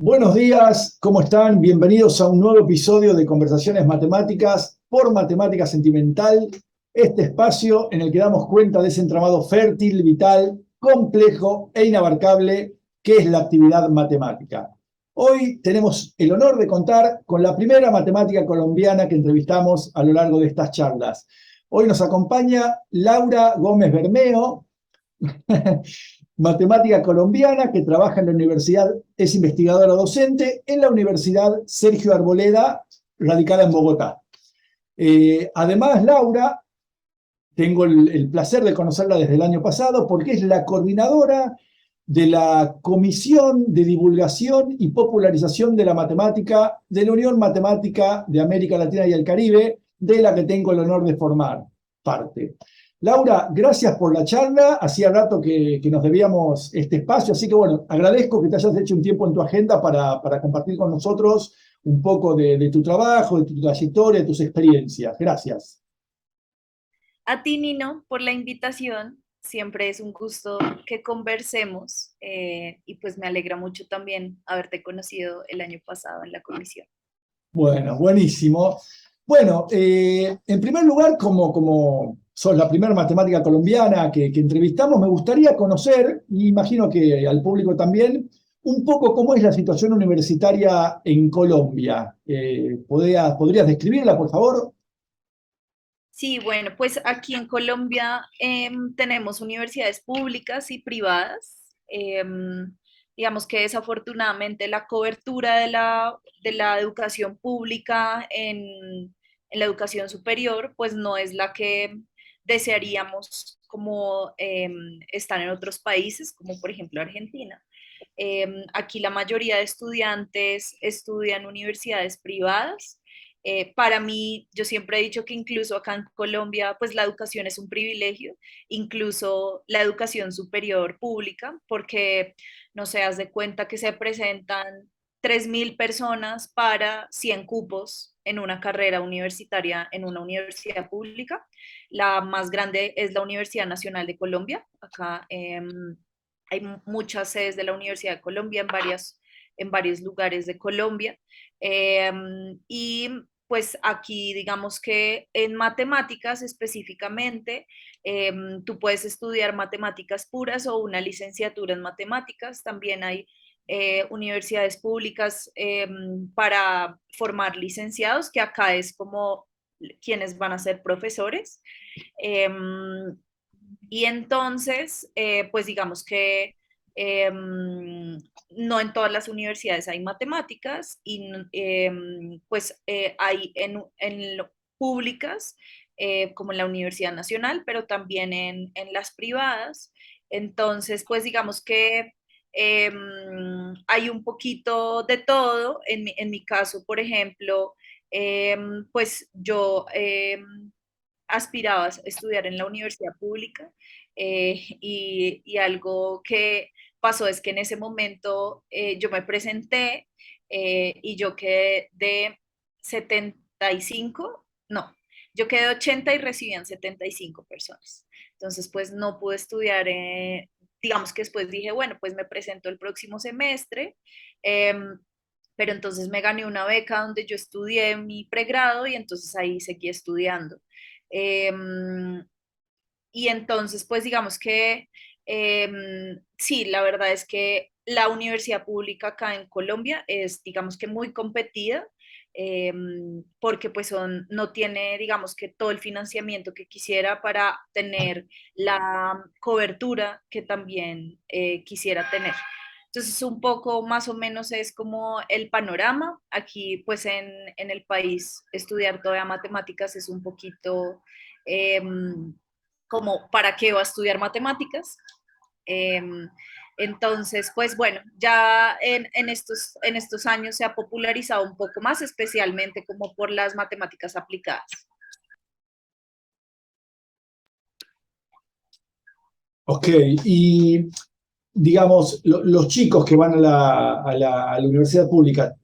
Buenos días, ¿cómo están? Bienvenidos a un nuevo episodio de Conversaciones Matemáticas por Matemática Sentimental, este espacio en el que damos cuenta de ese entramado fértil, vital, complejo e inabarcable que es la actividad matemática. Hoy tenemos el honor de contar con la primera matemática colombiana que entrevistamos a lo largo de estas charlas. Hoy nos acompaña Laura Gómez Bermeo, matemática colombiana que trabaja en la universidad, es investigadora docente en la Universidad Sergio Arboleda, radicada en Bogotá. Además, Laura, tengo el placer de conocerla desde el año pasado porque es la coordinadora de la Comisión de Divulgación y Popularización de la Matemática de la Unión Matemática de América Latina y el Caribe, de la que tengo el honor de formar parte. Laura, gracias por la charla. Hacía rato que nos debíamos este espacio, así que bueno, agradezco que te hayas hecho un tiempo en tu agenda para compartir con nosotros un poco de tu trabajo, de tu trayectoria, de tus experiencias. Gracias. A ti, Nino, por la invitación. Siempre es un gusto que conversemos y pues me alegra mucho también haberte conocido el año pasado en la comisión. Bueno, buenísimo. Bueno, en primer lugar, como sos la primera matemática colombiana que entrevistamos, me gustaría conocer, y imagino que al público también, un poco cómo es la situación universitaria en Colombia. ¿Podrías describirla, por favor? Sí, bueno, pues aquí en Colombia tenemos universidades públicas y privadas. Digamos que desafortunadamente la cobertura de la educación pública en la educación superior, pues no es la que desearíamos como están en otros países, como por ejemplo Argentina. Aquí la mayoría de estudiantes estudian universidades privadas. Para mí, yo siempre he dicho que incluso acá en Colombia, pues la educación es un privilegio, incluso la educación superior pública, porque no se das de cuenta que se presentan 3.000 personas para 100 cupos en una carrera universitaria en una universidad pública. La más grande es la Universidad Nacional de Colombia, acá hay muchas sedes de la Universidad de Colombia en varios lugares de Colombia. Eh, y pues aquí digamos que en matemáticas específicamente, tú puedes estudiar matemáticas puras o una licenciatura en matemáticas. También hay universidades públicas para formar licenciados, que acá es como quienes van a ser profesores. Eh, y entonces, pues digamos que no en todas las universidades hay matemáticas y pues hay públicas como en la Universidad Nacional, pero también en las privadas. Entonces, pues digamos que hay un poquito de todo. En mi caso, por ejemplo, pues yo aspiraba a estudiar en la universidad pública y algo que pasó es que en ese momento yo me presenté y yo quedé de 75, no, yo quedé de 80 y recibían 75 personas. Entonces, pues no pude estudiar, digamos que después dije, bueno, pues me presento el próximo semestre. Pero entonces me gané una beca donde yo estudié mi pregrado y entonces ahí seguí estudiando. Em, y entonces, pues digamos que sí, la verdad es que la universidad pública acá en Colombia es, digamos que muy competida, porque pues no tiene, digamos que todo el financiamiento que quisiera para tener la cobertura que también quisiera tener. Entonces, un poco más o menos es como el panorama. Aquí, pues en el país, estudiar todavía matemáticas es un poquito como, ¿para qué va a estudiar matemáticas? Eh, entonces, pues bueno, ya en estos años se ha popularizado un poco más, especialmente como por las matemáticas aplicadas. Ok, y digamos, los chicos que van a la universidad pública,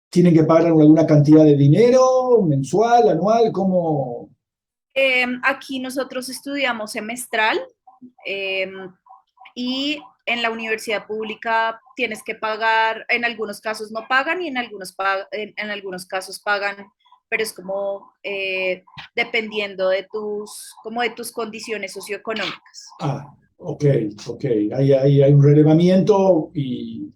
¿tienen que pagar alguna cantidad de dinero mensual, anual? ¿Cómo? Aquí nosotros estudiamos semestral, eh, y en la universidad pública tienes que pagar, en algunos casos no pagan y en algunos casos pagan, pero es como dependiendo de como de tus condiciones socioeconómicas. Ah, ok, ok. Hay un relevamiento y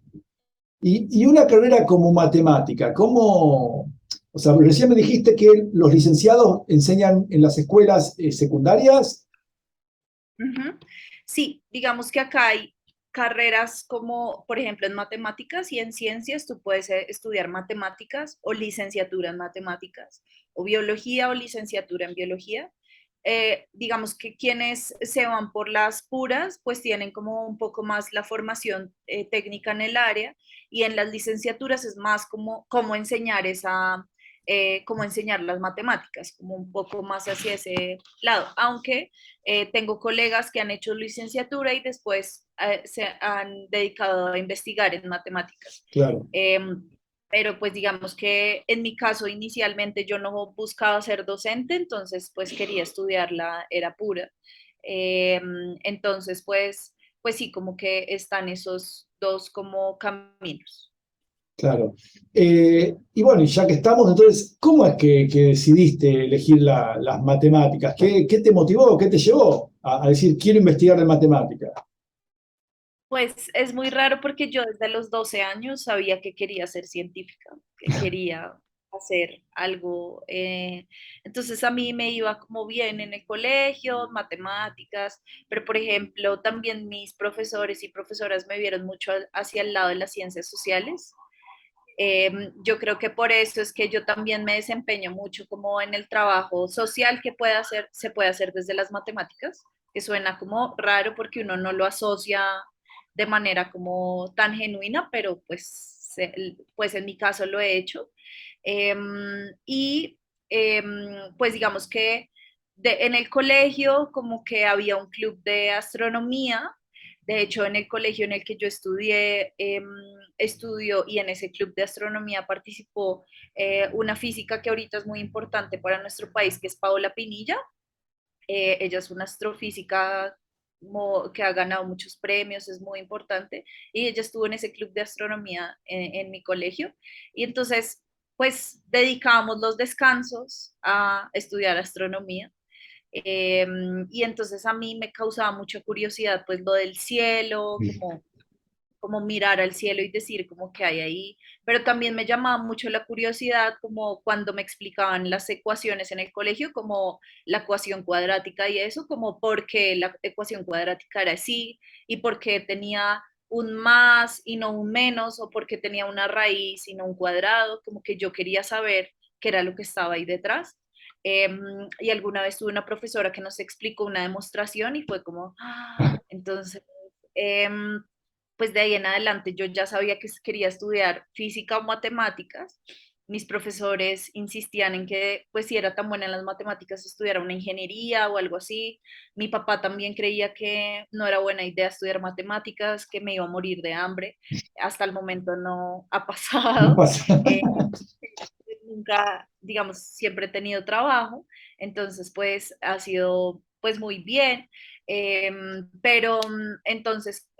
una carrera como matemática. ¿Cómo? O sea, recién me dijiste que los licenciados enseñan en las escuelas secundarias. Ujú. Sí, digamos que acá hay carreras como, por ejemplo, en matemáticas y en ciencias, tú puedes estudiar matemáticas o licenciatura en matemáticas, o biología o licenciatura en biología. Digamos que quienes se van por las puras, pues tienen como un poco más la formación técnica en el área, y en las licenciaturas es más como cómo enseñar cómo enseñar las matemáticas, como un poco más hacia ese lado, aunque tengo colegas que han hecho licenciatura y después se han dedicado a investigar en matemáticas. Claro, Eh, pero pues digamos que en mi caso inicialmente yo no buscaba ser docente, entonces pues quería estudiar la era pura. Eh, entonces pues sí, como que están esos dos como caminos. claro. Y bueno, y ya que estamos, entonces, ¿cómo es que decidiste elegir las matemáticas? ¿Qué te motivó? ¿Qué te llevó a decir, quiero investigar en matemáticas? Pues es muy raro porque yo desde los 12 años sabía que quería ser científica, que quería hacer algo. Entonces a mí me iba como bien en el colegio, matemáticas, pero por ejemplo también mis profesores y profesoras me vieron mucho hacia el lado de las ciencias sociales. Yo creo que por eso es que yo también me desempeño mucho como en el trabajo social que se puede hacer desde las matemáticas, que suena como raro porque uno no lo asocia de manera como tan genuina, pero pues en mi caso lo he hecho. Y pues digamos que en el colegio como que había un club de astronomía. De hecho, en el colegio en el que yo estudié, estudió y en ese club de astronomía participó una física que ahorita es muy importante para nuestro país, que es Paola Pinilla. Ella es una astrofísica que ha ganado muchos premios, es muy importante, y ella estuvo en ese club de astronomía en mi colegio. Y entonces, pues dedicábamos los descansos a estudiar astronomía. Y entonces a mí me causaba mucha curiosidad, pues lo del cielo, como mirar al cielo y decir como que hay ahí, pero también me llamaba mucho la curiosidad como cuando me explicaban las ecuaciones en el colegio, como la ecuación cuadrática y eso, como por qué la ecuación cuadrática era así y por qué tenía un más y no un menos, o por qué tenía una raíz y no un cuadrado, como que yo quería saber qué era lo que estaba ahí detrás. Y alguna vez tuve una profesora que nos explicó una demostración y fue como, ¡ah! Entonces, pues de ahí en adelante yo ya sabía que quería estudiar física o matemáticas. Mis profesores insistían en que, pues si era tan buena en las matemáticas, estudiara una ingeniería o algo así. Mi papá también creía que no era buena idea estudiar matemáticas, que me iba a morir de hambre. Hasta el momento no ha No pasado. pasa. Eh, Nunca, digamos, siempre he tenido trabajo, entonces pues ha sido pues muy bien. Pero entonces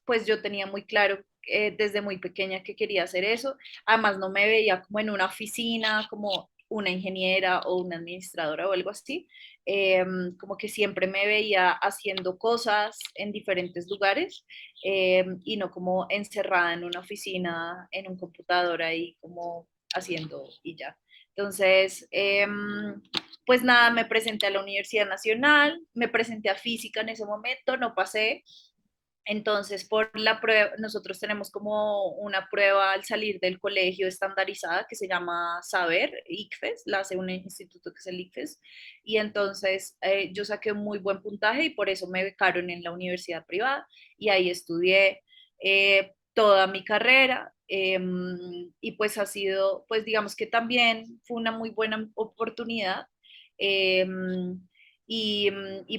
pues yo tenía muy claro desde muy pequeña que quería hacer eso. Además no me veía como en una oficina, como una ingeniera o una administradora o algo así. Como que siempre me veía haciendo cosas en diferentes lugares, y no como encerrada en una oficina, en un computador ahí como haciendo y ya. Entonces, pues nada, me presenté a la Universidad Nacional, me presenté a física en ese momento, no pasé. Entonces, por la prueba, nosotros tenemos como una prueba al salir del colegio estandarizada que se llama Saber, ICFES, la hace un instituto que es el ICFES, y entonces yo saqué un muy buen puntaje y por eso me becaron en la universidad privada y ahí estudié toda mi carrera. Y pues ha sido, pues digamos que también fue una muy buena oportunidad. Y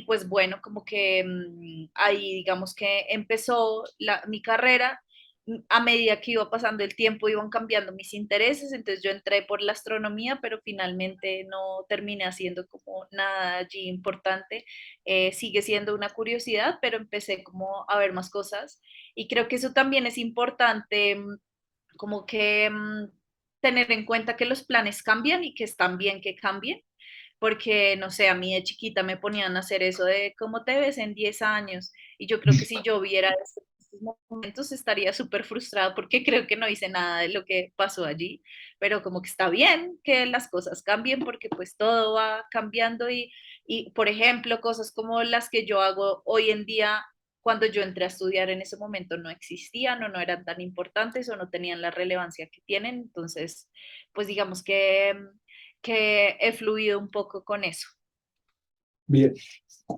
pues bueno, como que ahí digamos que empezó mi carrera a medida que iba pasando el tiempo iban cambiando mis intereses, entonces yo entré por la astronomía, pero finalmente no terminé haciendo como nada allí importante. Sigue siendo una curiosidad, pero empecé como a ver más cosas y creo que eso también es importante, como que tener en cuenta que los planes cambian y que están bien que cambien, porque, no sé, a mí de chiquita me ponían a hacer eso de cómo te ves en 10 años, y yo creo que si yo viera estos momentos estaría súper frustrada porque creo que no hice nada de lo que pasó allí, pero como que está bien que las cosas cambien porque pues todo va cambiando y por ejemplo, cosas como las que yo hago hoy en día, cuando yo entré a estudiar en ese momento no existían o no eran tan importantes o no tenían la relevancia que tienen, entonces, pues digamos que he fluido un poco con eso. Bien.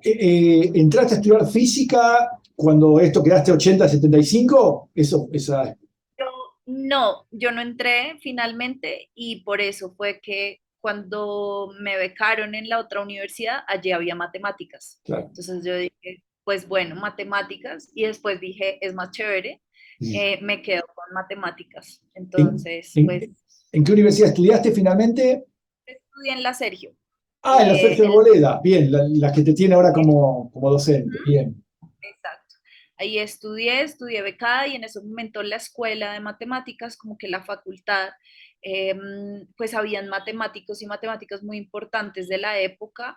¿Entraste a estudiar física cuando esto quedaste 80-75? Eso, esa, Yo, no, yo no entré finalmente y por eso fue que cuando me becaron en la otra universidad, allí había matemáticas. claro. Entonces yo dije, pues bueno, matemáticas y después dije, es más chévere, me quedo con matemáticas. ¿En, Entonces, en, pues en qué universidad estudiaste finalmente? estudié en la Sergio. Ah, en la Sergio En Arboleda. Bien, la que te tiene ahora el- como docente. Bien, Exacto. Ahí estudié becada y en ese momento la escuela de matemáticas, como que la facultad, pues habían matemáticos y matemáticas muy importantes de la época,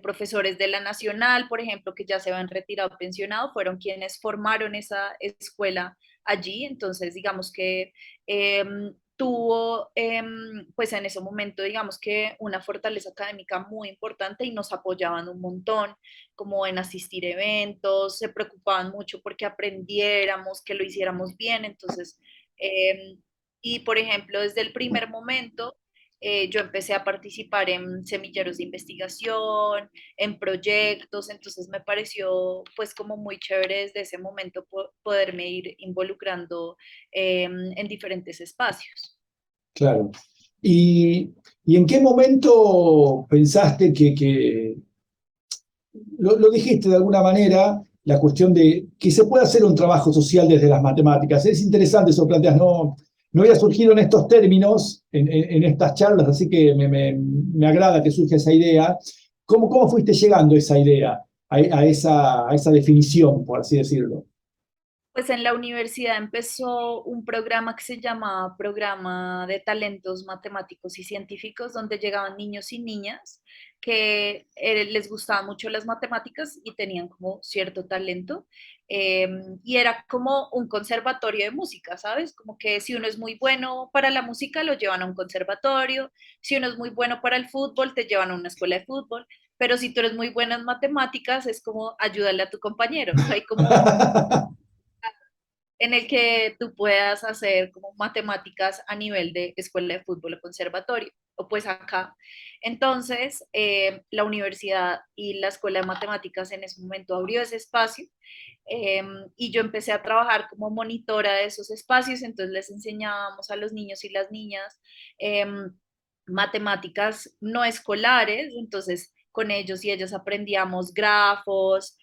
profesores de la Nacional, por ejemplo, que ya se habían retirado pensionado, fueron quienes formaron esa escuela allí, entonces digamos que tuvo, pues en ese momento, digamos que una fortaleza académica muy importante y nos apoyaban un montón como en asistir a eventos, se preocupaban mucho porque aprendiéramos, que lo hiciéramos bien. Entonces, eh, y por ejemplo, desde el primer momento, yo empecé a participar en semilleros de investigación, en proyectos, entonces me pareció pues como muy chévere desde ese momento poderme ir involucrando en diferentes espacios. claro. ¿Y en qué momento pensaste lo dijiste de alguna manera, la cuestión de que se puede hacer un trabajo social desde las matemáticas? Es interesante eso que planteas, no había surgido en estos términos, en estas charlas, así que me agrada que surja esa idea. ¿Cómo fuiste llegando a esa idea, a esa definición, por así decirlo? Pues en la universidad empezó un programa que se llama Programa de Talentos Matemáticos y Científicos, donde llegaban niños y niñas que les gustaban mucho las matemáticas y tenían como cierto talento. Y era como un conservatorio de música, ¿sabes? Como que si uno es muy bueno para la música, lo llevan a un conservatorio, si uno es muy bueno para el fútbol, te llevan a una escuela de fútbol, pero si tú eres muy buena en matemáticas, es como ayúdale a tu compañero. No hay como en el que tú puedas hacer como matemáticas a nivel de escuela de fútbol o conservatorio, o pues acá. Entonces, la universidad y la escuela de matemáticas en ese momento abrió ese espacio y yo empecé a trabajar como monitora de esos espacios, entonces les enseñábamos a los niños y las niñas matemáticas no escolares, entonces con ellos y ellas aprendíamos grafos,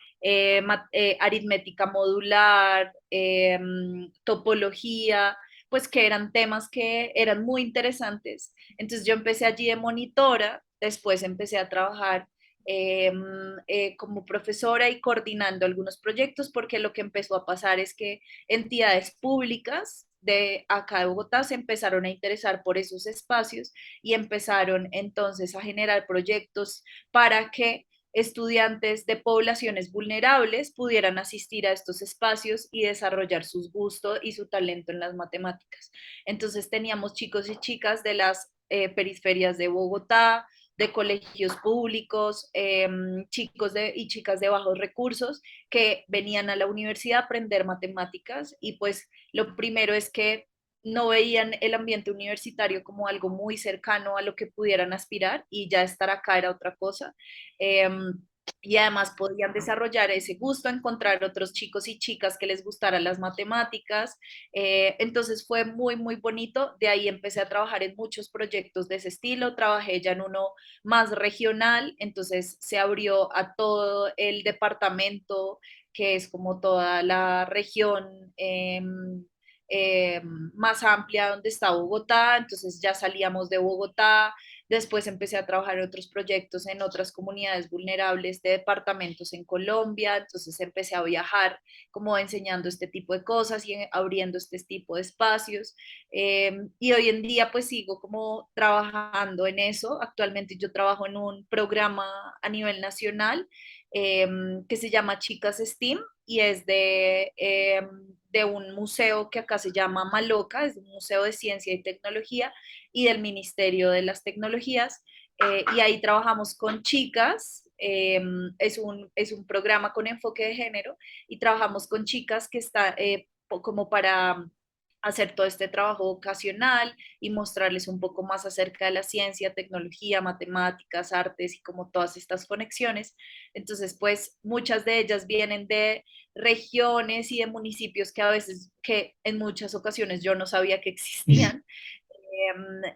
aritmética modular, topología, pues que eran temas que eran muy interesantes. Entonces yo empecé allí de monitora, después empecé a trabajar como profesora y coordinando algunos proyectos, porque lo que empezó a pasar es que entidades públicas de acá de Bogotá se empezaron a interesar por esos espacios y empezaron entonces a generar proyectos para que estudiantes de poblaciones vulnerables pudieran asistir a estos espacios y desarrollar sus gustos y su talento en las matemáticas. Entonces teníamos chicos y chicas de las periferias de Bogotá, de colegios públicos, y chicas de bajos recursos que venían a la universidad a aprender matemáticas y pues lo primero es que no veían el ambiente universitario como algo muy cercano a lo que pudieran aspirar y ya estar acá era otra cosa. Eh, y además podían desarrollar ese gusto, encontrar otros chicos y chicas que les gustaran las matemáticas. Entonces fue muy, muy bonito. De ahí empecé a trabajar en muchos proyectos de ese estilo. Trabajé ya en uno más regional, entonces se abrió a todo el departamento, que es como toda la región más amplia donde está Bogotá, entonces ya salíamos de Bogotá. Después empecé a trabajar en otros proyectos en otras comunidades vulnerables de departamentos en Colombia, entonces empecé a viajar como enseñando este tipo de cosas y abriendo este tipo de espacios. Y hoy en día pues sigo como trabajando en eso. Actualmente yo trabajo en un programa a nivel nacional que se llama Chicas STEAM y es de un museo que acá se llama Maloca, es un museo de ciencia y tecnología y del Ministerio de las Tecnologías. Y ahí trabajamos con chicas, es un programa con enfoque de género y trabajamos con chicas que está como para hacer todo este trabajo vocacional y mostrarles un poco más acerca de la ciencia, tecnología, matemáticas, artes y como todas estas conexiones. Entonces, pues muchas de ellas vienen de regiones y de municipios que a veces, que en muchas ocasiones yo no sabía que existían,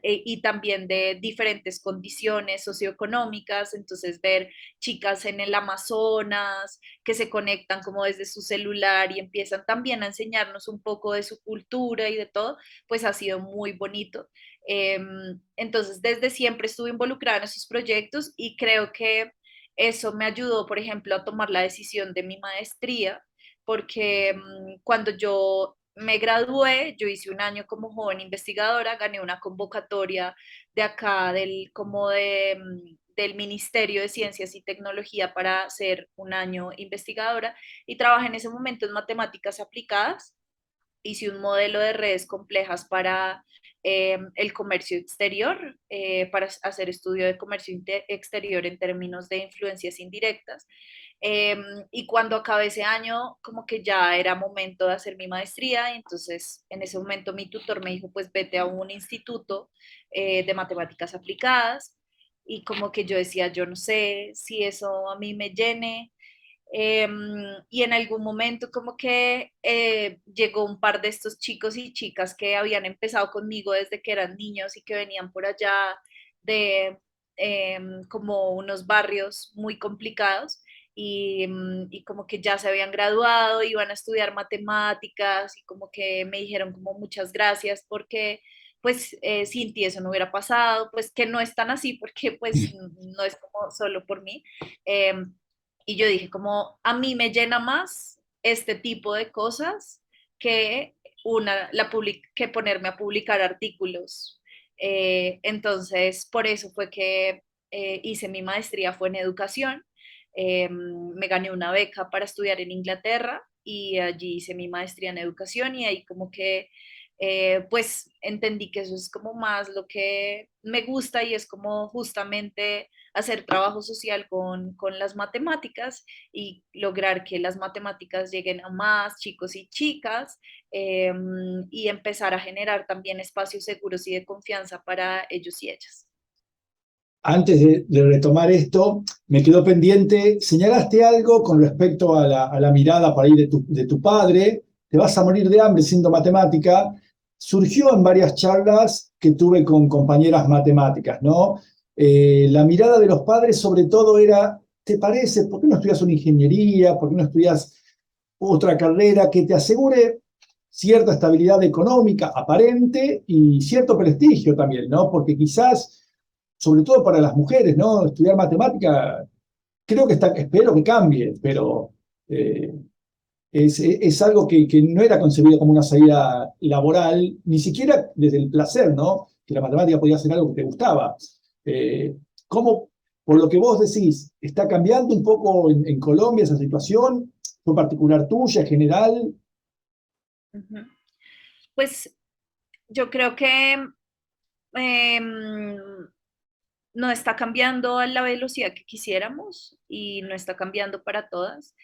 y también de diferentes condiciones socioeconómicas, entonces ver chicas en el Amazonas que se conectan como desde su celular y empiezan también a enseñarnos un poco de su cultura y de todo, pues ha sido muy bonito. Entonces, desde siempre estuve involucrada en esos proyectos y creo que eso me ayudó, por ejemplo, a tomar la decisión de mi maestría, porque cuando yo me gradué, yo hice un año como joven investigadora, gané una convocatoria de acá, del Ministerio de Ciencias y Tecnología para ser un año investigadora y trabajé en ese momento en matemáticas aplicadas. Hice un modelo de redes complejas para el comercio exterior, para hacer estudio de comercio exterior en términos de influencias indirectas. Eh, y cuando acabé ese año, como que ya era momento de hacer mi maestría, y entonces en ese momento mi tutor me dijo, pues vete a un instituto de matemáticas aplicadas, y como que yo decía, yo no sé si eso a mí me llene. Y en algún momento como que llegó un par de estos chicos y chicas que habían empezado conmigo desde que eran niños y que venían por allá de como unos barrios muy complicados y como que ya se habían graduado, iban a estudiar matemáticas y como que me dijeron como muchas gracias porque pues sin ti eso no hubiera pasado, pues que no es tan así porque pues no es como solo por mí. Em, y yo dije, como a mí me llena más este tipo de cosas que, que ponerme a publicar artículos. Entonces, por eso fue que hice mi maestría, fue en educación. Me gané una beca para estudiar en Inglaterra y allí hice mi maestría en educación y ahí como que pues entendí que eso es como más lo que me gusta y es como justamente hacer trabajo social con las matemáticas y lograr que las matemáticas lleguen a más chicos y chicas eh, y empezar a generar también espacios seguros y de confianza para ellos y ellas. Antes de retomar esto, me quedó pendiente, señalaste algo con respecto a la mirada por ahí de tu padre, te vas a morir de hambre siendo matemática, surgió en varias charlas que tuve con compañeras matemáticas, ¿no? La mirada de los padres sobre todo era, ¿te parece? ¿Por qué no estudias una ingeniería? ¿Por qué no estudias otra carrera que te asegure cierta estabilidad económica aparente y cierto prestigio también, ¿no? Porque quizás sobre todo para las mujeres, ¿no? Estudiar matemática, creo que está, espero que cambie, pero eh, es algo que no era concebido como una salida laboral, ni siquiera desde el placer, ¿no? Que la matemática podía ser algo que te gustaba. ¿Cómo, por lo que vos decís, está cambiando un poco en Colombia esa situación? ¿Fue particular tuya, general? Ujú. Pues yo creo que em, no está cambiando a la velocidad que quisiéramos y no está cambiando para todas.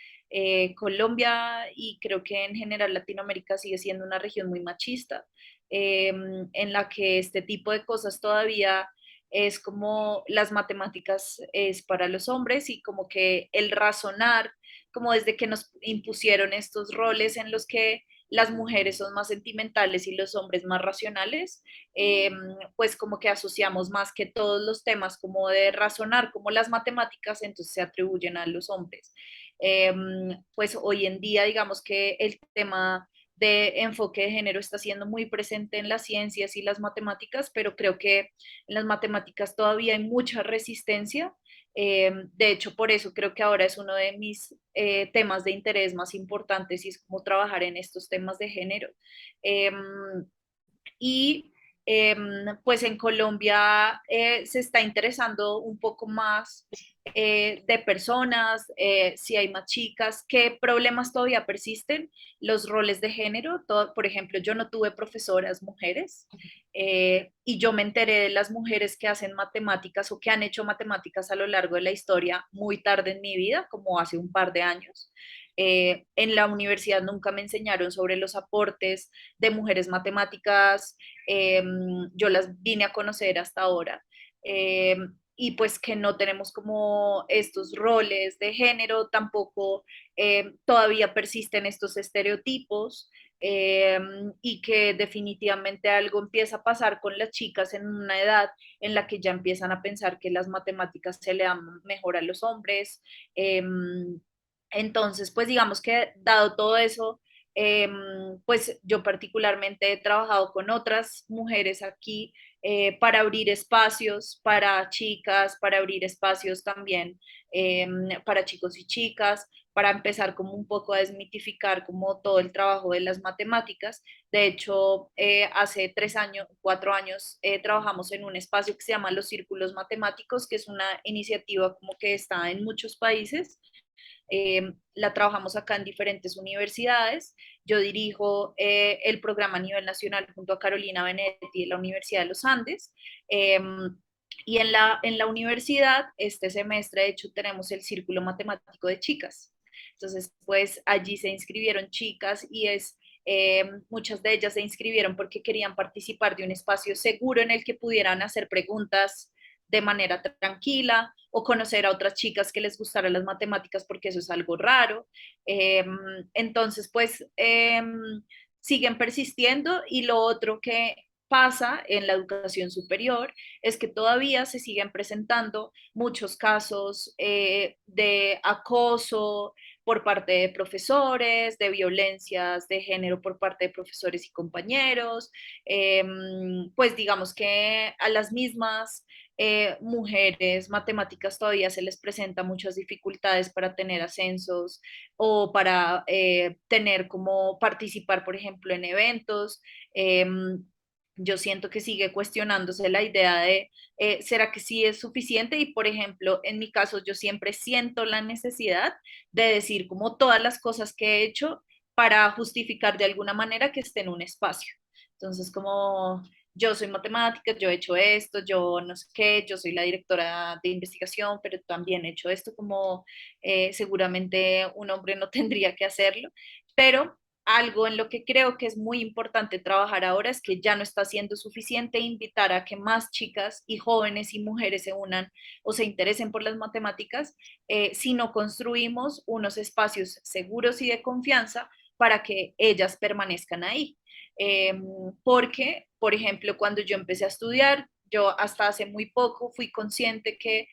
Colombia y creo que en general Latinoamérica sigue siendo una región muy machista, en la que este tipo de cosas todavía es como las matemáticas es para los hombres y como que el razonar, como desde que nos impusieron estos roles en los que las mujeres son más sentimentales y los hombres más racionales, eh, pues como que asociamos más que todos los temas como de razonar, como las matemáticas, entonces se atribuyen a los hombres. Pues hoy en día, digamos que el tema de enfoque de género está siendo muy presente en las ciencias y las matemáticas, pero creo que en las matemáticas todavía hay mucha resistencia. De hecho, por eso creo que ahora es uno de mis temas de interés más importantes y es como trabajar en estos temas de género. Em, y pues en Colombia se está interesando un poco más de personas, si hay más chicas, qué problemas todavía persisten, los roles de género. Por ejemplo, yo no tuve profesoras mujeres y yo me enteré de las mujeres que hacen matemáticas o que han hecho matemáticas a lo largo de la historia muy tarde en mi vida, como hace un par de años. En la universidad nunca me enseñaron sobre los aportes de mujeres matemáticas, yo las vine a conocer hasta ahora. Y pues que no tenemos como estos roles de género, tampoco todavía persisten estos estereotipos y que definitivamente algo empieza a pasar con las chicas en una edad en la que ya empiezan a pensar que las matemáticas se le dan mejor a los hombres. Entonces, pues digamos que dado todo eso, pues yo particularmente he trabajado con otras mujeres aquí para abrir espacios para chicas, para abrir espacios también para chicos y chicas, para empezar como un poco a desmitificar como todo el trabajo de las matemáticas. De hecho, hace 3 años, 4 años, trabajamos en un espacio que se llama los Círculos Matemáticos, que es una iniciativa como que está en muchos países. La trabajamos acá en diferentes universidades. Yo dirijo el programa a nivel nacional junto a Carolina Benedetti de la Universidad de los Andes. Eh, y en la universidad, este semestre, de hecho, tenemos el Círculo Matemático de Chicas. Entonces, pues allí se inscribieron chicas y muchas de ellas se inscribieron porque querían participar de un espacio seguro en el que pudieran hacer preguntas de manera tranquila o conocer a otras chicas que les gustaran las matemáticas porque eso es algo raro. Entonces, pues siguen persistiendo y lo otro que pasa en la educación superior es que todavía se siguen presentando muchos casos de acoso por parte de profesores, de violencias de género por parte de profesores y compañeros, pues digamos que a las mismas mujeres matemáticas todavía se les presenta muchas dificultades para tener ascensos o para tener como participar, por ejemplo, en eventos. Yo siento que sigue cuestionándose la idea de, ¿será que sí es suficiente? Y, por ejemplo, en mi caso, yo siempre siento la necesidad de decir como todas las cosas que he hecho para justificar de alguna manera que esté en un espacio. Entonces, como yo soy matemática, yo he hecho esto, yo no sé qué, yo soy la directora de investigación, pero también he hecho esto como seguramente un hombre no tendría que hacerlo, pero algo en lo que creo que es muy importante trabajar ahora es que ya no está siendo suficiente invitar a que más chicas y jóvenes y mujeres se unan o se interesen por las matemáticas, si no construimos unos espacios seguros y de confianza para que ellas permanezcan ahí. Eh, Porque, por ejemplo, cuando yo empecé a estudiar, yo hasta hace muy poco fui consciente que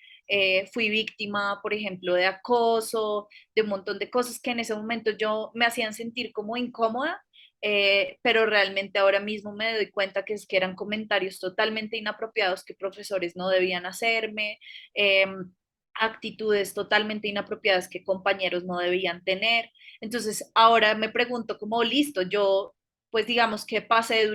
fui víctima, por ejemplo, de acoso, de un montón de cosas que en ese momento yo me hacían sentir como incómoda, pero realmente ahora mismo me doy cuenta que es que eran comentarios totalmente inapropiados que profesores no debían hacerme, eh, actitudes totalmente inapropiadas que compañeros no debían tener. Entonces, ahora me pregunto como, listo, yo pues digamos que pasé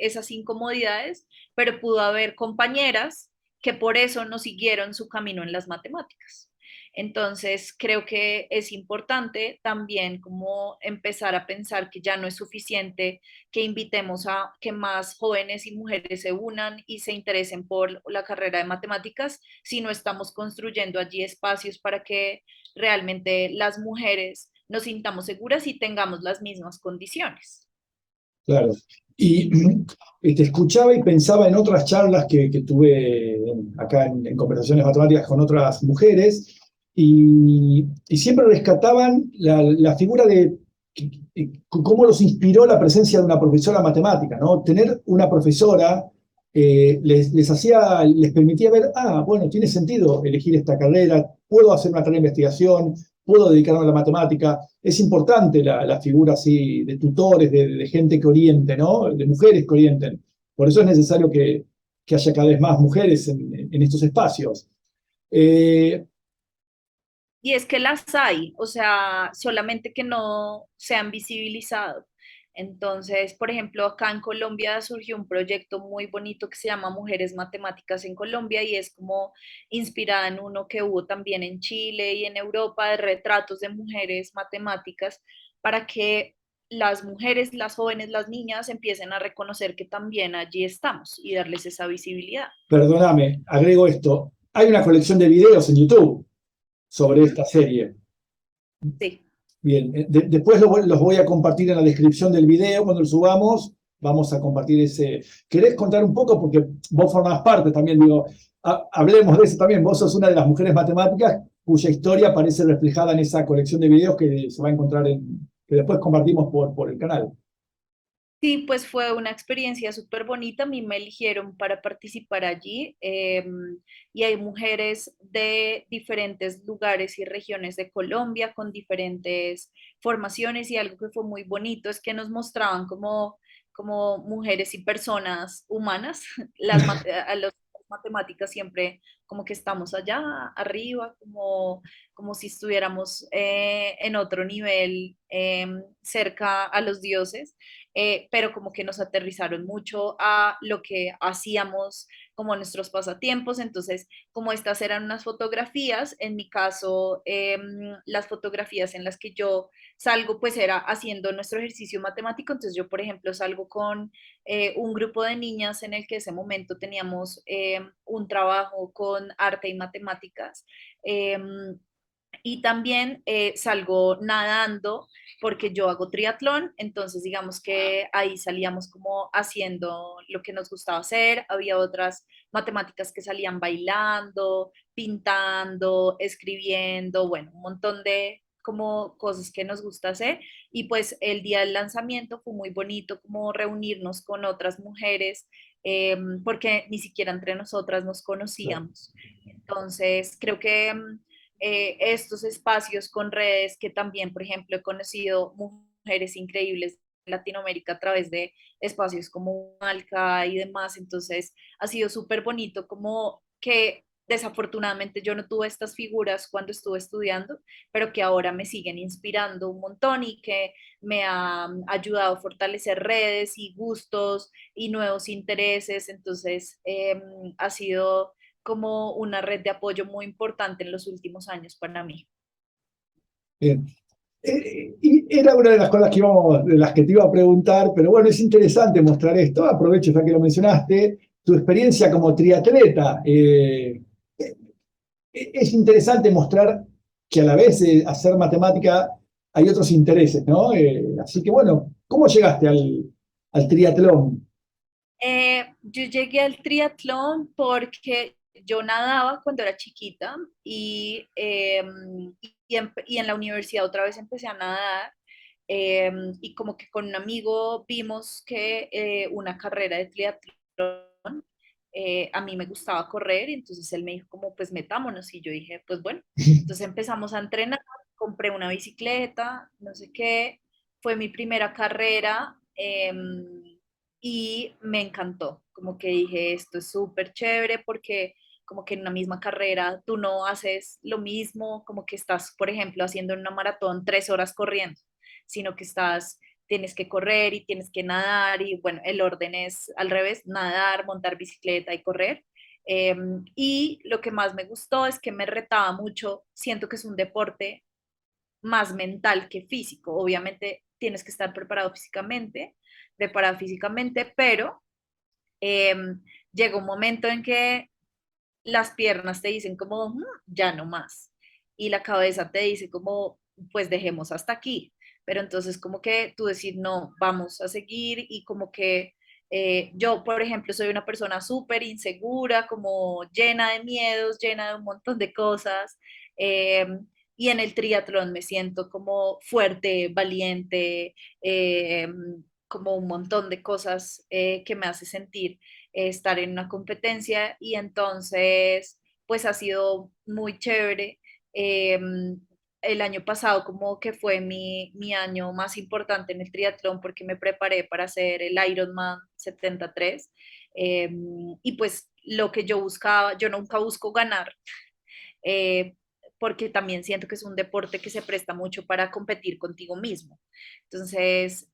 esas incomodidades, pero pudo haber compañeras que por eso no siguieron su camino en las matemáticas. Entonces, creo que es importante también como empezar a pensar que ya no es suficiente que invitemos a que más jóvenes y mujeres se unan y se interesen por la carrera de matemáticas, sino estamos construyendo allí espacios para que realmente las mujeres nos sintamos seguras y tengamos las mismas condiciones. Claro. Y te escuchaba y pensaba en otras charlas que tuve acá en conversaciones matemáticas con otras mujeres y siempre rescataban la figura de cómo los inspiró la presencia de una profesora matemática, ¿no? Tener una profesora les permitía ver, bueno, tiene sentido elegir esta carrera, puedo hacer una carrera de investigación, puedo dedicarme a la matemática. Es importante la figura así de tutores, de gente que oriente, ¿no? De mujeres que orienten. Por eso es necesario que haya cada vez más mujeres en estos espacios. Eh, Y es que las hay, o sea, solamente que no se han visibilizado. Entonces, por ejemplo, acá en Colombia surgió un proyecto muy bonito que se llama Mujeres Matemáticas en Colombia y es como inspirada en uno que hubo también en Chile y en Europa de retratos de mujeres matemáticas para que las mujeres, las jóvenes, las niñas empiecen a reconocer que también allí estamos y darles esa visibilidad. Perdóname, agrego esto. Hay una colección de videos en YouTube sobre Ujú. esta serie. Sí. Bien, después los voy a compartir en la descripción del video. Cuando lo subamos, vamos a compartir ese. ¿Querés contar un poco? Porque vos formás parte también, digo, hablemos de eso también. Vos sos una de las mujeres matemáticas cuya historia aparece reflejada en esa colección de videos que se va a encontrar que después compartimos por el canal. Sí, pues fue una experiencia súper bonita. A mí me eligieron para participar allí y hay mujeres de diferentes lugares y regiones de Colombia con diferentes formaciones y algo que fue muy bonito es que nos mostraban como mujeres y personas humanas. A las matemáticas siempre como que estamos allá arriba, como si estuviéramos en otro nivel cerca a los dioses, pero como que nos aterrizaron mucho a lo que hacíamos como nuestros pasatiempos. Entonces, como estas eran unas fotografías, en mi caso, las fotografías en las que yo salgo, pues era haciendo nuestro ejercicio matemático. Entonces yo, por ejemplo, salgo con un grupo de niñas en el que ese momento teníamos un trabajo con arte y matemáticas. Y también salgo nadando porque yo hago triatlón, entonces digamos que ahí salíamos como haciendo lo que nos gustaba hacer, había otras matemáticas que salían bailando, pintando, escribiendo, bueno, un montón de como cosas que nos gusta hacer y pues el día del lanzamiento fue muy bonito como reunirnos con otras mujeres porque ni siquiera entre nosotras nos conocíamos. Entonces, creo que estos espacios con redes que también, por ejemplo, he conocido mujeres increíbles en Latinoamérica a través de espacios como Malca y demás. Entonces, ha sido súper bonito como que desafortunadamente yo no tuve estas figuras cuando estuve estudiando, pero que ahora me siguen inspirando un montón y que me han ayudado a fortalecer redes y gustos y nuevos intereses. Entonces, ha sido como una red de apoyo muy importante en los últimos años para mí. Bien. Y era una de las cosas de las que te iba a preguntar, pero bueno, es interesante mostrar esto. Aprovecho ya que lo mencionaste, tu experiencia como triatleta. Es interesante mostrar que a la vez de hacer matemática hay otros intereses, ¿no? Así que bueno, ¿cómo llegaste al triatlón? Yo llegué al triatlón porque yo nadaba cuando era chiquita y en la universidad otra vez empecé a nadar y como que con un amigo vimos que una carrera de triatlón, a mí me gustaba correr y entonces él me dijo como pues metámonos y yo dije pues bueno, entonces empezamos a entrenar, compré una bicicleta, no sé qué, fue mi primera carrera. Y me encantó, como que dije, esto es súper chévere porque como que en una misma carrera tú no haces lo mismo, como que estás, por ejemplo, haciendo una maratón 3 horas corriendo, sino que tienes que correr y tienes que nadar y bueno, el orden es al revés, nadar, montar bicicleta y correr. Y lo que más me gustó es que me retaba mucho, siento que es un deporte más mental que físico. Obviamente tienes que estar preparado físicamente, pero eh, llega un momento en que las piernas te dicen como, ya no más. Y la cabeza te dice como, pues dejemos hasta aquí. Pero entonces como que tú decir, no, vamos a seguir y como que yo, por ejemplo, soy una persona súper insegura, como llena de miedos, llena de un montón de cosas. eh, y en el triatlón me siento como fuerte, valiente, eh, como un montón de cosas que me hace sentir estar en una competencia y entonces pues ha sido muy chévere. el año pasado como que fue mi año más importante en el triatlón porque me preparé para hacer el Ironman 73. eh, y pues lo que yo buscaba, yo nunca busco ganar, eh, porque también siento que es un deporte que se presta mucho para competir contigo mismo. Entonces,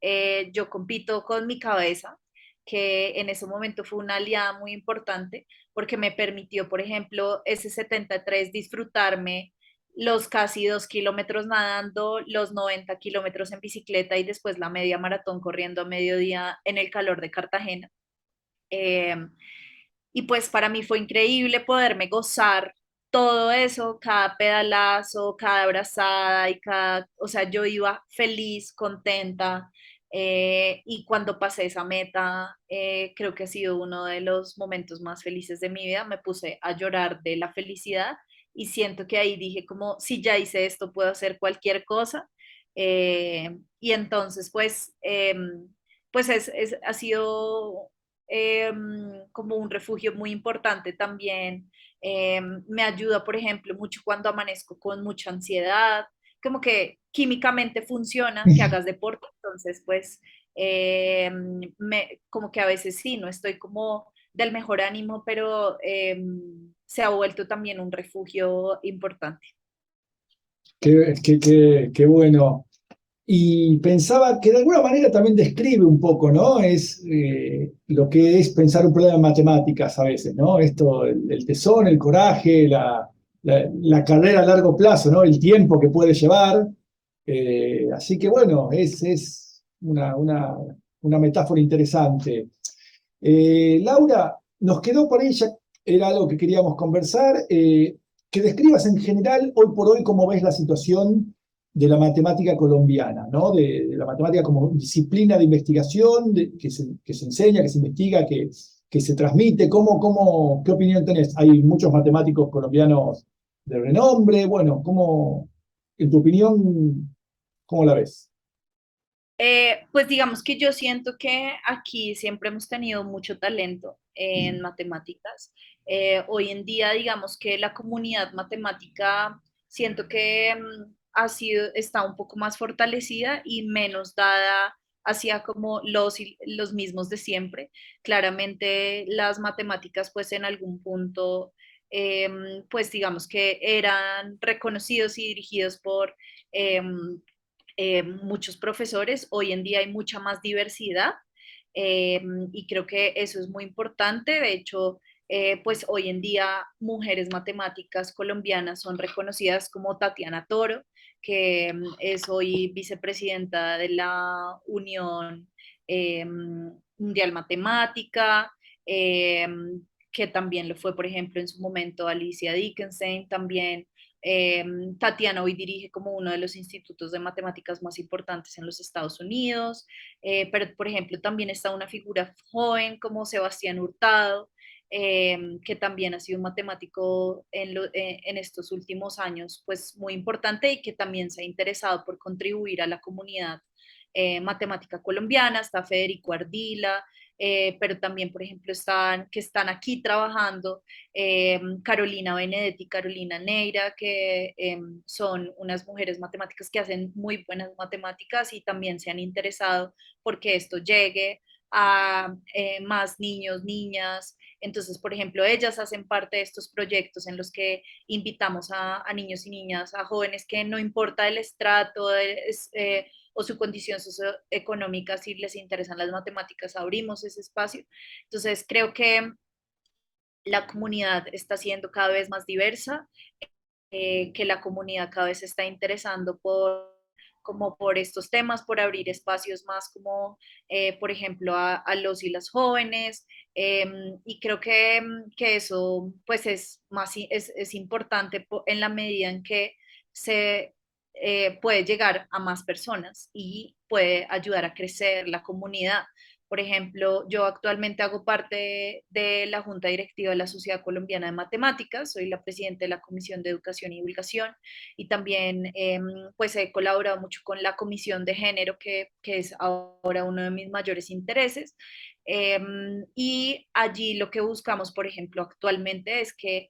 yo compito con mi cabeza, que en ese momento fue una aliada muy importante, porque me permitió, por ejemplo, ese 73 disfrutarme los casi 2 kilómetros nadando, los 90 kilómetros en bicicleta y después la media maratón corriendo a mediodía en el calor de Cartagena. Eh, y pues para mí fue increíble poderme gozar todo eso, cada pedalazo, cada abrazada y cada, o sea, yo iba feliz, contenta. Y cuando pasé esa meta, creo que ha sido uno de los momentos más felices de mi vida. Me puse a llorar de la felicidad y siento que ahí dije como, si ya hice esto, puedo hacer cualquier cosa. Y entonces, pues ha sido como un refugio muy importante también. Me ayuda, por ejemplo, mucho cuando amanezco con mucha ansiedad, como que químicamente funciona que hagas deporte, entonces pues como que a veces sí, no estoy como del mejor ánimo, pero se ha vuelto también un refugio importante. Qué bueno. Y pensaba que de alguna manera también describe un poco, ¿no? Es lo que es pensar un problema en matemáticas a veces, ¿no? Esto, el tesón, el coraje, la carrera a largo plazo, ¿no? El tiempo que puede llevar. Así que bueno, es una metáfora interesante. Laura, nos quedó por ahí, ya era algo que queríamos conversar, que describas en general, hoy por hoy, cómo ves la situación de la matemática colombiana, ¿no? De la matemática como disciplina de investigación, que se enseña, que se investiga, que se transmite. ¿Qué opinión tenés? Hay muchos matemáticos colombianos de renombre. Bueno, en tu opinión, cómo la ves? Pues digamos que yo siento que aquí siempre hemos tenido mucho talento en matemáticas. Hoy en día, digamos que la comunidad matemática siento que está un poco más fortalecida y menos dada hacia como los mismos de siempre. Claramente las matemáticas pues en algún punto pues digamos que eran reconocidos y dirigidos por muchos profesores. Hoy en día hay mucha más diversidad, eh, y creo que eso es muy importante. De hecho, pues hoy en día mujeres matemáticas colombianas son reconocidas como Tatiana Toro, que es hoy vicepresidenta de la Unión Mundial Matemática, eh, que también lo fue, por ejemplo, en su momento Alicia Dickinson, también eh, Tatiana hoy dirige como uno de los institutos de matemáticas más importantes en los Estados Unidos, pero por ejemplo también está una figura joven como Sebastián Hurtado, que también ha sido un matemático en estos últimos años, pues muy importante y que también se ha interesado por contribuir a la comunidad matemática colombiana. Está Federico Ardila, pero también, por ejemplo, que están aquí trabajando Carolina Benedetti y Carolina Neira, que son unas mujeres matemáticas que hacen muy buenas matemáticas y también se han interesado porque esto llegue a más niños, niñas. Entonces, por ejemplo, ellas hacen parte de estos proyectos en los que invitamos a niños y niñas, a jóvenes que no importa el estrato o su condición socioeconómica, si les interesan las matemáticas, abrimos ese espacio. Entonces, creo que la comunidad está siendo cada vez más diversa, que la comunidad cada vez se está interesando como por estos temas, por abrir espacios más como, por ejemplo, a los y las jóvenes. Y creo que eso pues es importante en la medida en que se puede llegar a más personas y puede ayudar a crecer la comunidad. Por ejemplo, yo actualmente hago parte de la Junta Directiva de la Sociedad Colombiana de Matemáticas, soy la presidenta de la Comisión de Educación y Divulgación y también pues he colaborado mucho con la Comisión de Género, que es ahora uno de mis mayores intereses. Y allí lo que buscamos, por ejemplo, actualmente es que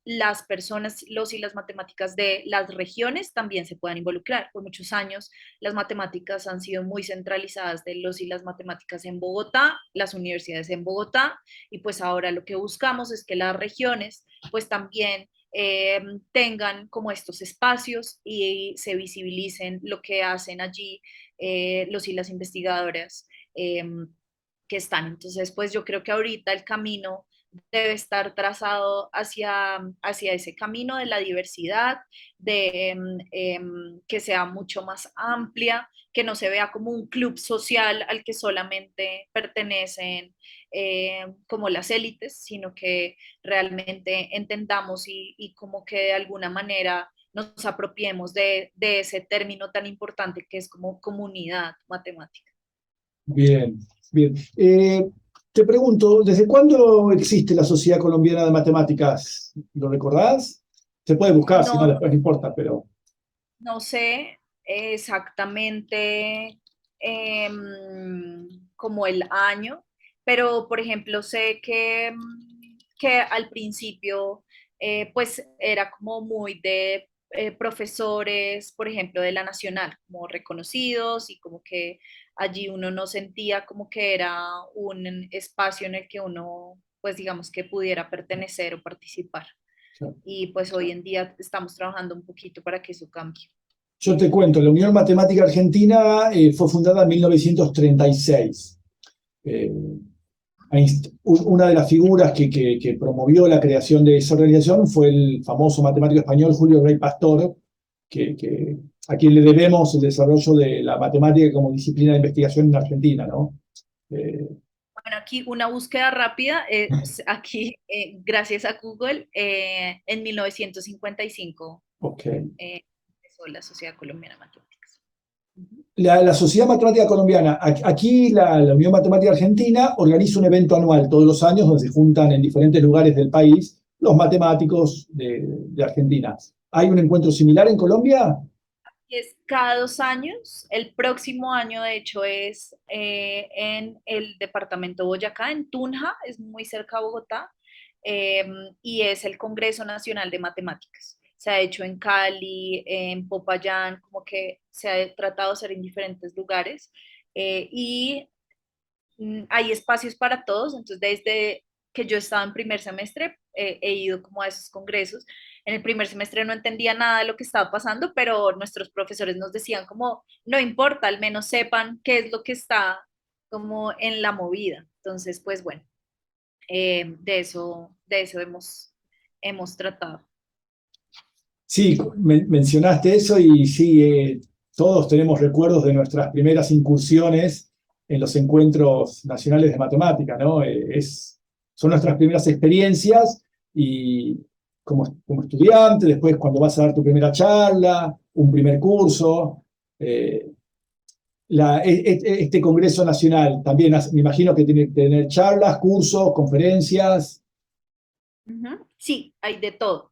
las personas, los y las matemáticas de las regiones también se puedan involucrar. Por muchos años las matemáticas han sido muy centralizadas de los y las matemáticas en Bogotá, las universidades en Bogotá, y pues ahora lo que buscamos es que las regiones pues también tengan como estos espacios y se visibilicen lo que hacen allí los y las investigadoras que están. Entonces, pues yo creo que ahorita el camino debe estar trazado hacia ese camino de la diversidad, de que sea mucho más amplia, que no se vea como un club social al que solamente pertenecen como las élites, sino que realmente entendamos y como que de alguna manera nos apropiemos de ese término tan importante que es como comunidad matemática. Bien, bien. Te pregunto, ¿desde cuándo existe la Sociedad Colombiana de Matemáticas? ¿Lo recordás? Se puede buscar, si no, No, después no importa, pero... no sé exactamente como el año, pero por ejemplo sé que al principio pues era como muy de profesores, por ejemplo, de la Nacional, como reconocidos y como que allí uno no sentía como que era un espacio en el que uno pues digamos que pudiera pertenecer o participar. Y pues hoy en día estamos trabajando un poquito para que eso cambie. Yo te cuento, la Unión Matemática Argentina fue fundada en 1936. Eh, una de las figuras que promovió la creación de esa organización fue el famoso matemático español Julio Rey Pastor, a quien le debemos el desarrollo de la matemática como disciplina de investigación en Argentina, ¿no? Eh, Bueno, aquí una búsqueda rápida, aquí gracias a Google, en 1955 ok. empezó la Sociedad Colombiana de Matemáticas. Ujú. La Sociedad Matemática Colombiana, aquí la Unión Matemática Argentina organiza un evento anual todos los años donde se juntan en diferentes lugares del país los matemáticos de Argentina. ¿Hay un encuentro similar en Colombia? Es cada 2 años. El próximo año, de hecho, es en el departamento Boyacá, en Tunja, es muy cerca de Bogotá, eh, y es el Congreso Nacional de Matemáticas. Se ha hecho en Cali, en Popayán, como que se ha tratado de hacer en diferentes lugares. Y hay espacios para todos, entonces desde que yo estaba en primer semestre he ido como a esos congresos. En el primer semestre no entendía nada de lo que estaba pasando, pero nuestros profesores nos decían como, no importa, al menos sepan qué es lo que está como en la movida. Entonces, pues bueno, de eso hemos tratado. Sí, mencionaste eso y sí, todos tenemos recuerdos de nuestras primeras incursiones en los encuentros nacionales de matemática, ¿no? Son nuestras primeras experiencias y como estudiante, después cuando vas a dar tu primera charla, un primer curso, eh, este Congreso Nacional también me imagino que tiene que tener charlas, cursos, conferencias. Ujú. Sí, hay de todo.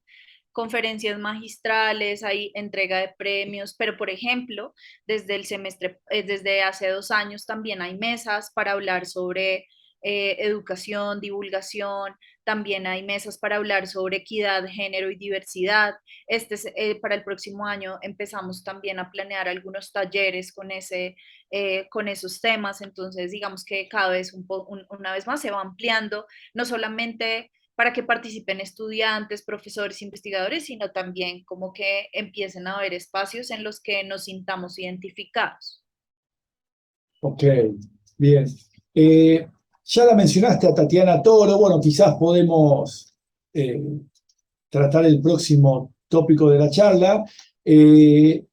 Conferencias magistrales, hay entrega de premios, pero por ejemplo, desde el semestre, desde hace 2 años también hay mesas para hablar sobre educación, divulgación, también hay mesas para hablar sobre equidad, género y diversidad. Para el próximo año empezamos también a planear algunos talleres con esos temas, entonces digamos que cada vez una vez más se va ampliando, no solamente para que participen estudiantes, profesores, investigadores, sino también como que empiecen a haber espacios en los que nos sintamos identificados. Ok, bien. Eh, ya la mencionaste a Tatiana Toro, bueno, quizás podemos eh, tratar el próximo tópico de la charla. Eh,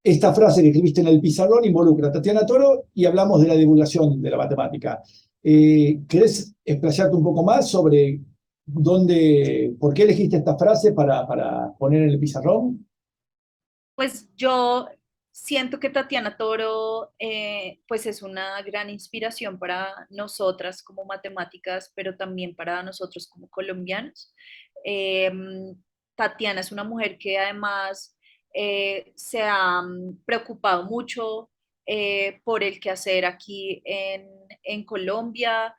esta frase que escribiste en el pizarrón involucra a Tatiana Toro y hablamos de la divulgación de la matemática. ¿Querés explayarte un poco más sobre por qué elegiste esta frase para poner en el pizarrón? Pues yo siento que Tatiana Toro pues es una gran inspiración para nosotras como matemáticas, pero también para nosotros como colombianos. Eh, Tatiana es una mujer que además se ha preocupado mucho por el quehacer aquí en Colombia.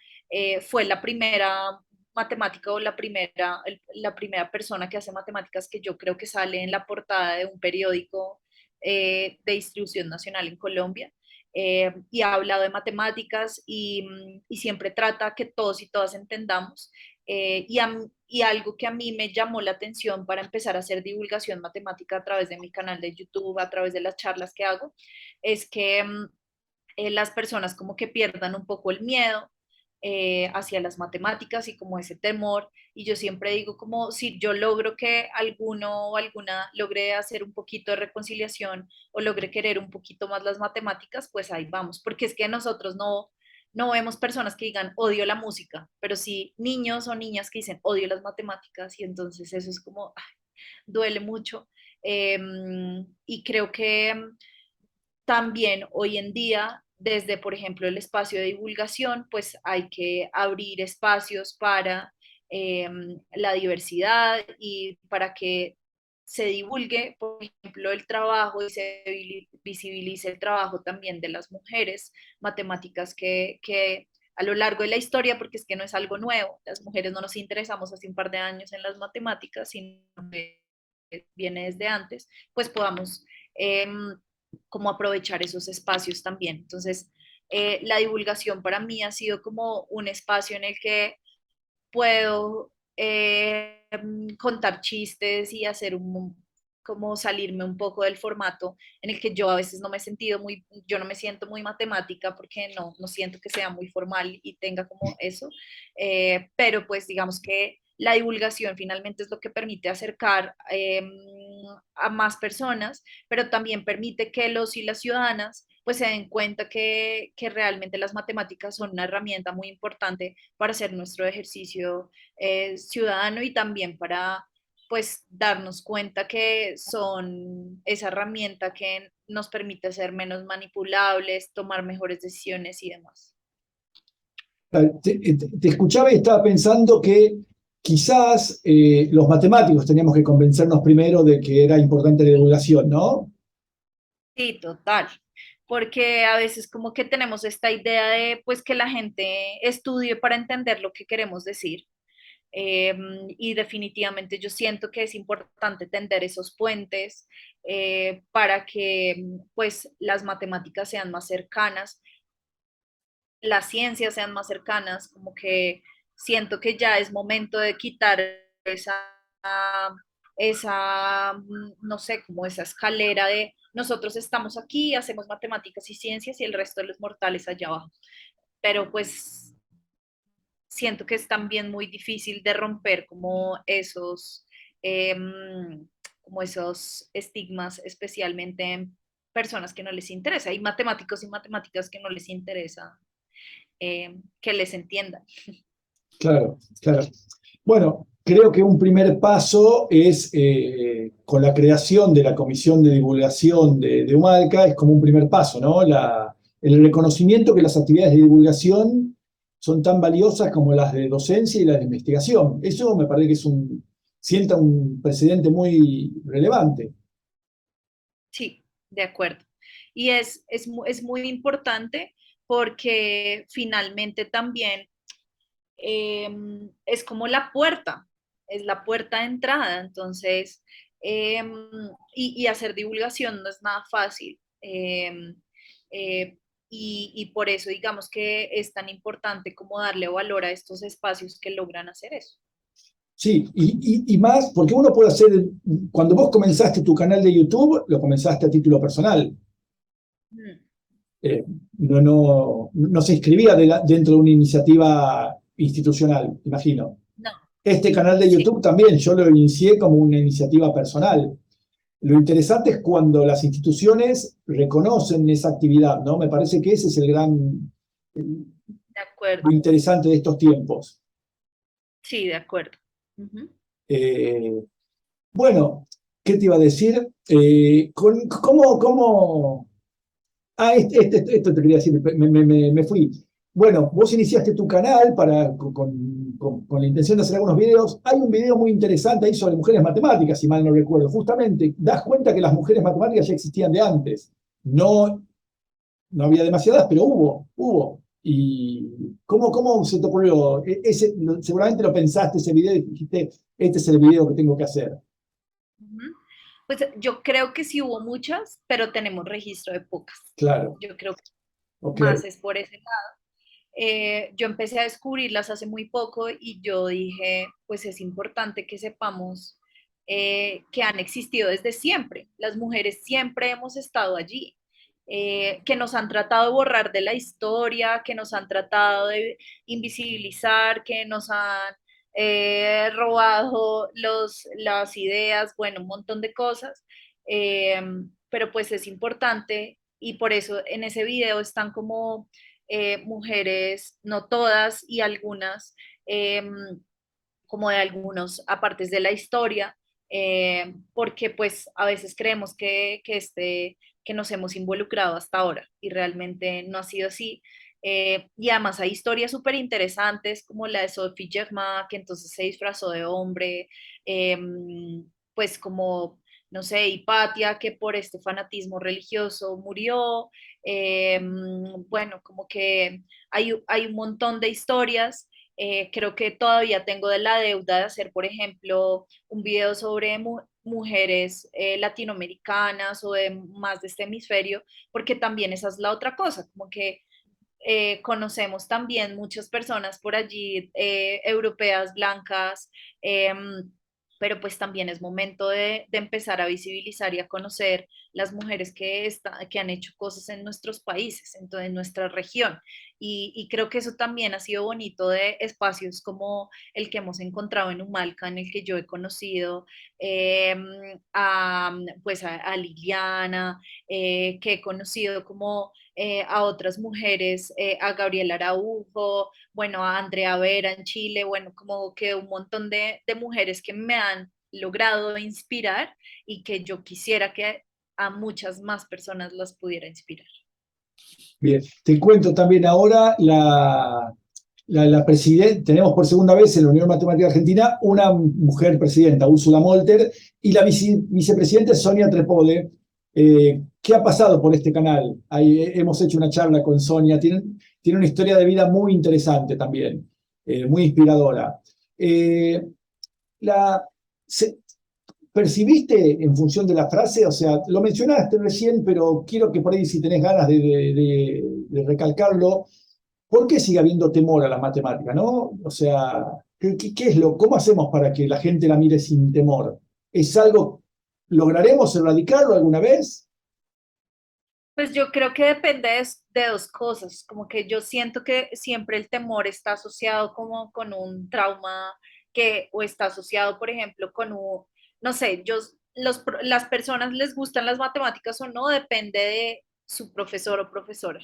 Fue la primera matemática o la primera persona que hace matemáticas que yo creo que sale en la portada de un periódico de distribución nacional en Colombia. Y ha hablado de matemáticas y siempre trata que todos y todas entendamos. Y algo que a mí me llamó la atención para empezar a hacer divulgación matemática a través de mi canal de YouTube, a través de las charlas que hago, es que las personas como que pierdan un poco el miedo hacia las matemáticas y como ese temor. Y yo siempre digo como si yo logro que alguno o alguna logre hacer un poquito de reconciliación o logre querer un poquito más las matemáticas, pues ahí vamos, porque es que nosotros no vemos personas que digan odio la música, pero sí niños o niñas que dicen odio las matemáticas y entonces eso es como, ay, duele mucho. Y creo que también hoy en día, desde, por ejemplo, el espacio de divulgación, pues hay que abrir espacios para eh, la diversidad y para que se divulgue, por ejemplo, el trabajo y se visibilice el trabajo también de las mujeres matemáticas que a lo largo de la historia, porque es que no es algo nuevo, las mujeres no nos interesamos hace un par de años en las matemáticas, sino que viene desde antes, pues podamos eh, como aprovechar esos espacios también. Entonces, la divulgación para mí ha sido como un espacio en el que puedo contar chistes y hacer como salirme un poco del formato en el que yo a veces no me he sentido muy, yo no me siento muy matemática porque no siento que sea muy formal y tenga como eso, pero pues digamos que la divulgación finalmente es lo que permite acercar a más personas, pero también permite que los y las ciudadanas pues se den cuenta que realmente las matemáticas son una herramienta muy importante para hacer nuestro ejercicio ciudadano y también para pues darnos cuenta que son esa herramienta que nos permite ser menos manipulables, tomar mejores decisiones y demás. Te escuchaba y estaba pensando que quizás los matemáticos teníamos que convencernos primero de que era importante la divulgación, ¿no? Sí, total. Porque a veces como que tenemos esta idea de pues que la gente estudie para entender lo que queremos decir. Y definitivamente yo siento que es importante tender esos puentes para que pues las matemáticas sean más cercanas, las ciencias sean más cercanas, como que siento que ya es momento de quitar esa, no sé, como esa escalera de nosotros estamos aquí, hacemos matemáticas y ciencias y el resto de los mortales allá abajo. Pero pues siento que es también muy difícil de romper eh, como esos estigmas, especialmente en personas que no les interesa. Hay matemáticos y matemáticas que no les interesa que les entiendan. Claro, claro. Bueno, creo que un primer paso es, con la creación de la Comisión de Divulgación de Humalca, es como un primer paso, ¿no? El reconocimiento que las actividades de divulgación son tan valiosas como las de docencia y las de investigación. Eso me parece que sienta un precedente muy relevante. Sí, de acuerdo. Y es muy importante porque finalmente también eh, es como la puerta, es la puerta de entrada. Entonces, eh, y hacer divulgación no es nada fácil. Eh, y por eso digamos que es tan importante como darle valor a estos espacios que logran hacer eso. Sí, y más, porque uno puede hacer, cuando vos comenzaste tu canal de YouTube, lo comenzaste a título personal. Mm, eh, no se inscribía dentro de una iniciativa institucional, imagino. no, Este canal de sí, YouTube también, yo lo inicié como una iniciativa personal. Lo interesante es cuando las instituciones reconocen esa actividad, ¿no? Me parece que ese es de acuerdo. lo interesante de estos tiempos. Sí, de acuerdo. Ujú. Eh, bueno, ¿qué te iba a decir? ¿Cómo? Ah, esto te quería decir, me fui. Bueno, vos iniciaste tu canal con la intención de hacer algunos videos. Hay un video muy interesante ahí sobre mujeres matemáticas, si mal no recuerdo. Justamente, das cuenta que las mujeres matemáticas ya existían de antes. No había demasiadas, pero hubo. ¿Y cómo se te ocurrió? Seguramente lo pensaste ese video y dijiste, este es el video que tengo que hacer. Ujú. Pues yo creo que sí hubo muchas, pero tenemos registro de pocas. Claro, Yo creo que ok, más es por ese lado. Yo empecé a descubrirlas hace muy poco y yo dije, pues es importante que sepamos que han existido desde siempre. Las mujeres siempre hemos estado allí, que nos han tratado de borrar de la historia, que nos han tratado de invisibilizar, que nos han robado las ideas, bueno, un montón de cosas. Eh, pero pues es importante y por eso en ese video están como mujeres, no todas y algunas, eh, como de algunos apartes de la historia, porque pues a veces creemos que nos hemos involucrado hasta ahora y realmente no ha sido así. Y además hay historias súper interesantes como la de Sophie Germain, que entonces se disfrazó de hombre, eh, pues como, no sé, Hipatia, que por este fanatismo religioso murió. Bueno, como que hay un montón de historias. Creo que todavía tengo de la deuda de hacer, por ejemplo, un video sobre mujeres latinoamericanas o de más de este hemisferio, porque también esa es la otra cosa, como que conocemos también muchas personas por allí, europeas, blancas, pero pues también es momento de empezar a visibilizar y a conocer las mujeres que han hecho cosas en nuestros países, en nuestra región. Y creo que eso también ha sido bonito de espacios como el que hemos encontrado en Humalca, en el que yo he conocido eh, pues a Liliana, que he conocido como a otras mujeres, a Gabriela Araujo, bueno, a Andrea Vera en Chile, bueno, como que un montón de mujeres que me han logrado inspirar y que yo quisiera que a muchas más personas las pudiera inspirar. bien. Te cuento también ahora la presidenta, tenemos por segunda vez en la Unión Matemática Argentina una mujer presidenta, Úrsula Molter, y la vicepresidenta es Sonia Trepode. ¿Qué ha pasado por este canal? Ahí, hemos hecho una charla con Sonia, tiene una historia de vida muy interesante también, muy inspiradora. Eh, la, se- ¿Percibiste en función de la frase? O sea, lo mencionaste recién, pero quiero que por ahí, si tenés ganas de recalcarlo, ¿por qué sigue habiendo temor a la matemática, no? O sea, ¿qué es cómo hacemos para que la gente la mire sin temor? ¿Es algo, lograremos erradicarlo alguna vez? Pues yo creo que depende de dos cosas, como que yo siento que siempre el temor está asociado como con un trauma o está asociado, por ejemplo, con un, no sé, las personas les gustan las matemáticas o no, depende de su profesor o profesora.